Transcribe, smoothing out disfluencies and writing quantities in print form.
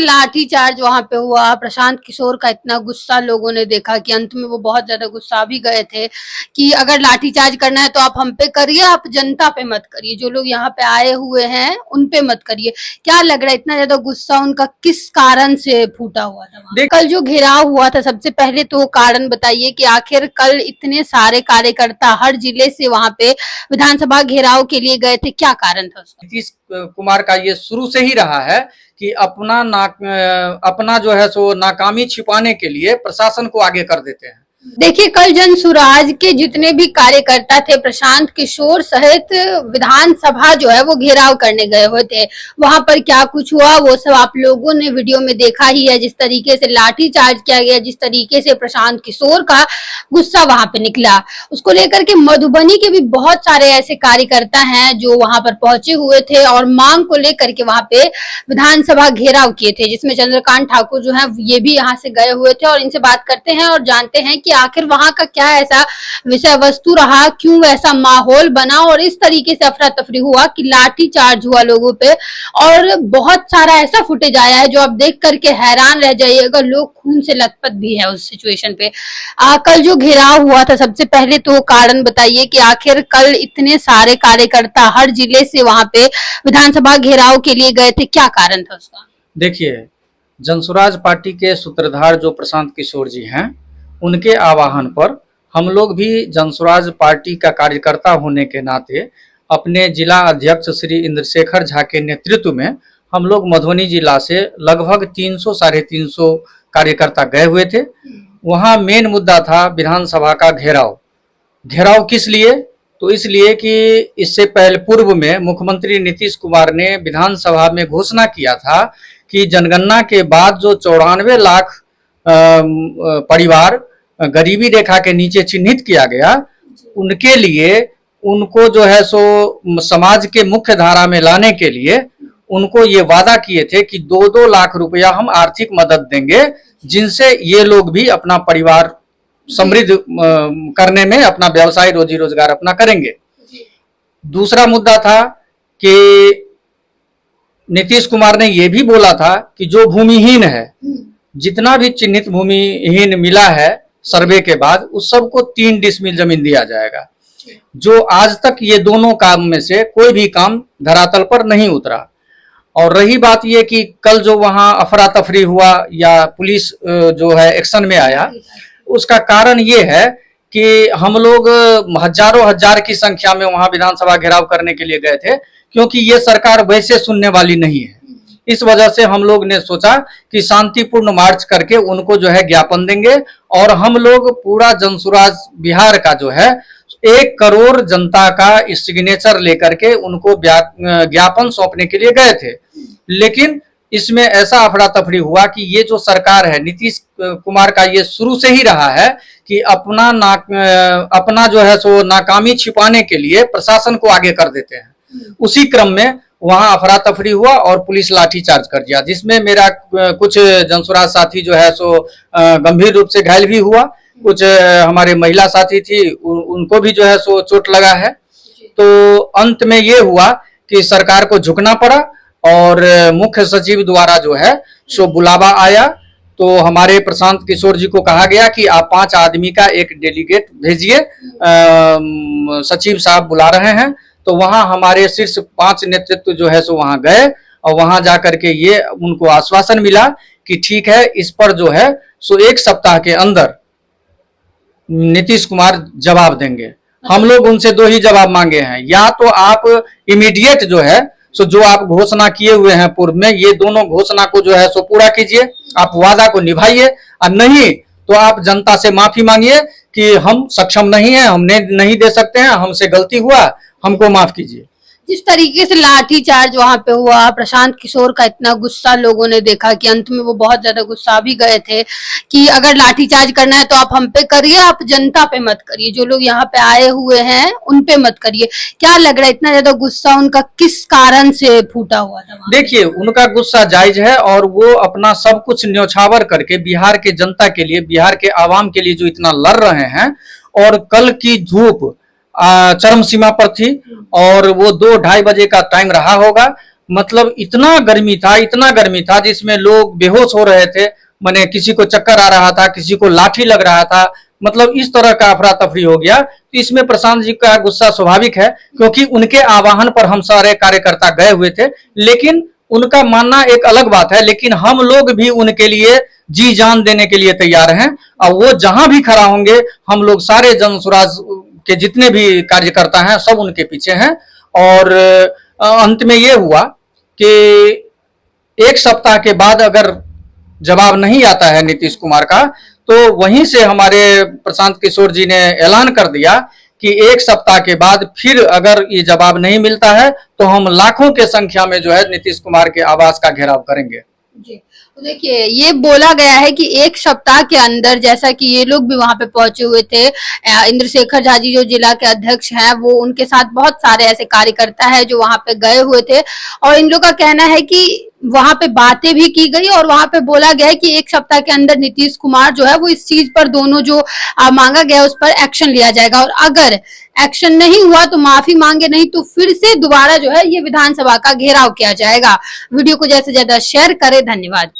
लाठीचार्ज वहां पे हुआ, प्रशांत किशोर का इतना गुस्सा लोगों ने देखा कि अंत में वो बहुत ज्यादा गुस्सा भी गए थे कि अगर लाठीचार्ज करना है तो आप हम पे करिए, आप जनता पे मत करिए, जो लोग यहाँ पे आए हुए हैं उन पे मत करिए। क्या लग रहा है इतना ज्यादा गुस्सा उनका किस कारण से फूटा हुआ था वहाँ? कल जो घेराव हुआ था, सबसे पहले तो कारण बताइए कि आखिर कल इतने सारे कार्यकर्ता हर जिले से वहां पे विधानसभा घेराव के लिए गए थे, क्या कारण था उसका? नीतीश कुमार का ये शुरू से ही रहा है कि अपना जो है सो नाकामी छिपाने के लिए प्रशासन को आगे कर देते हैं। देखिए, कल जन सुराज के जितने भी कार्यकर्ता थे, प्रशांत किशोर सहित विधानसभा जो है वो घेराव करने गए हुए थे। वहां पर क्या कुछ हुआ वो सब आप लोगों ने वीडियो में देखा ही है। जिस तरीके से लाठीचार्ज किया गया, जिस तरीके से प्रशांत किशोर का गुस्सा वहां पे निकला, उसको लेकर के मधुबनी के भी बहुत सारे ऐसे कार्यकर्ता हैं जो वहां पर पहुंचे हुए थे और मांग को लेकर के वहां पे विधानसभा घेराव किए थे, जिसमें चंद्रकांत ठाकुर जो है ये भी यहाँ से गए हुए थे। और इनसे बात करते हैं और जानते हैं कि आखिर वहां का क्या ऐसा विषय वस्तु रहा, क्यों ऐसा माहौल बना और इस तरीके से अफरा तफरी हुआ कि लाठी चार्ज हुआ लोगों पे। और बहुत सारा ऐसा फुटेज आया है जो आप देख करके हैरान रह जाइएगा, लोग खून से लथपथ भी है उस सिचुएशन पे। कल जो घेराव हुआ था, सबसे पहले तो कारण बताइए कि आखिर कल इतने सारे कार्यकर्ता हर जिले से वहां पे विधानसभा घेराव के लिए गए थे, क्या कारण था उसका? देखिए, जनसुराज पार्टी के सूत्रधार जो प्रशांत किशोर जी हैं, उनके आह्वान पर हम लोग भी जनसुराज पार्टी का कार्यकर्ता होने के नाते अपने जिला अध्यक्ष श्री इंद्रशेखर झा के नेतृत्व में हम लोग मधुबनी जिला से लगभग 300 साढ़े 300 कार्यकर्ता गए हुए थे। वहाँ मेन मुद्दा था विधानसभा का घेराव। घेराव किस लिए? तो इसलिए कि इससे पहले पूर्व में मुख्यमंत्री नीतीश कुमार ने विधानसभा में घोषणा किया था कि जनगणना के बाद जो 94 लाख परिवार गरीबी रेखा के नीचे चिन्हित किया गया, उनके लिए उनको जो है सो समाज के मुख्य धारा में लाने के लिए उनको ये वादा किए थे कि 2-2 लाख रुपया हम आर्थिक मदद देंगे, जिनसे ये लोग भी अपना परिवार समृद्ध करने में अपना व्यवसाय रोजी रोजगार अपना करेंगे। दूसरा मुद्दा था कि नीतीश कुमार ने यह भी बोला था कि जो भूमिहीन है, जितना भी चिन्हित भूमिहीन मिला है सर्वे के बाद, उस सबको 3 डिसमिल जमीन दिया जाएगा। जो आज तक ये दोनों काम में से कोई भी काम धरातल पर नहीं उतरा। और रही बात ये कि कल जो वहां अफरा तफरी हुआ या पुलिस जो है एक्शन में आया, उसका कारण ये है कि हम लोग हजारों हजार की संख्या में वहां विधानसभा घेराव करने के लिए गए थे, क्योंकि ये सरकार वैसे सुनने वाली नहीं है। इस वजह से हम लोग ने सोचा कि शांतिपूर्ण मार्च करके उनको जो है ज्ञापन देंगे और हम लोग पूरा जनसुराज बिहार का जो है 1 करोड़ जनता का सिग्नेचर लेकर के उनको ज्ञापन सौंपने के लिए गए थे। लेकिन इसमें ऐसा अफरा तफरी हुआ कि ये जो सरकार है, नीतीश कुमार का ये शुरू से ही रहा है कि अपना जो है सो नाकामी छिपाने के लिए प्रशासन को आगे कर देते हैं। उसी क्रम में वहां अफरा तफरी हुआ और पुलिस लाठीचार्ज कर दिया, जिसमें मेरा कुछ जनसुराज साथी जो है सो गंभीर रूप से घायल भी हुआ। कुछ हमारे महिला साथी थी, उनको भी जो है सो चोट लगा है। तो अंत में ये हुआ कि सरकार को झुकना पड़ा और मुख्य सचिव द्वारा जो है सो बुलावा आया। तो हमारे प्रशांत किशोर जी को कहा गया कि आप 5 आदमी का एक डेलीगेट भेजिए, सचिव साहब बुला रहे हैं। तो वहां हमारे शीर्ष 5 नेतृत्व जो है सो वहां गए और वहां जाकर के ये उनको आश्वासन मिला कि ठीक है, इस पर जो है सो 1 सप्ताह के अंदर नीतीश कुमार जवाब देंगे। हम लोग उनसे 2 ही जवाब मांगे हैं, या तो आप इमीडिएट जो है सो जो आप घोषणा किए हुए हैं पूर्व में, ये दोनों घोषणा को जो है सो पूरा कीजिए, आप वादा को निभाइए, और नहीं तो आप जनता से माफी मांगिए कि हम सक्षम नहीं है, हमने नहीं दे सकते हैं, हमसे गलती हुआ, हमको माफ कीजिए। जिस तरीके से लाठीचार्ज वहां पे हुआ, प्रशांत किशोर का इतना गुस्सा लोगों ने देखा कि अंत में वो बहुत ज्यादा गुस्सा भी गए थे कि अगर लाठीचार्ज करना है तो आप हम पे करिए, आप जनता पे मत करिए, जो लोग यहाँ पे आए हुए हैं उन पे मत करिए। क्या लग रहा है इतना ज्यादा गुस्सा उनका किस कारण से फूटा हुआ था? देखिए, उनका गुस्सा जायज है और वो अपना सब कुछ न्यौछावर करके बिहार के जनता के लिए, बिहार के आवाम के लिए जो इतना लड़ रहे हैं, और कल की धूप चरम सीमा पर थी और वो 2-2:30 बजे का टाइम रहा होगा मतलब इतना गर्मी था जिसमें लोग बेहोश हो रहे थे, माने किसी को चक्कर आ रहा था, किसी को लाठी लग रहा था, मतलब इस तरह का अफरा तफरी हो गया। तो इसमें प्रशांत जी का गुस्सा स्वाभाविक है, क्योंकि उनके आह्वान पर हम सारे कार्यकर्ता गए हुए थे। लेकिन उनका मानना एक अलग बात है, लेकिन हम लोग भी उनके लिए जी जान देने के लिए तैयार हैं, और वो जहां भी खड़ा होंगे हम लोग सारे जन स्वराज के जितने भी कार्यकर्ता हैं सब उनके पीछे हैं। और अंत में ये हुआ कि एक सप्ताह के बाद अगर जवाब नहीं आता है नीतीश कुमार का, तो वहीं से हमारे प्रशांत किशोर जी ने ऐलान कर दिया कि एक सप्ताह के बाद फिर अगर ये जवाब नहीं मिलता है तो हम लाखों के संख्या में जो है नीतीश कुमार के आवास का घेराव करेंगे। जी, तो देखिए ये बोला गया है कि एक सप्ताह के अंदर, जैसा कि ये लोग भी वहां पे पहुंचे हुए थे, इंद्रशेखर झा जी जो जिला के अध्यक्ष हैं, वो उनके साथ बहुत सारे ऐसे कार्यकर्ता है जो वहां पे गए हुए थे, और इन लोग का कहना है कि वहां पे बातें भी की गई और वहां पे बोला गया है कि एक सप्ताह के अंदर नीतीश कुमार जो है वो इस चीज पर, दोनों जो मांगा गया उस पर एक्शन लिया जाएगा, और अगर एक्शन नहीं हुआ तो माफी मांगे, नहीं तो फिर से दोबारा जो है ये विधानसभा का घेराव किया जाएगा। वीडियो को ज्यादा से ज्यादा शेयर करें। धन्यवाद।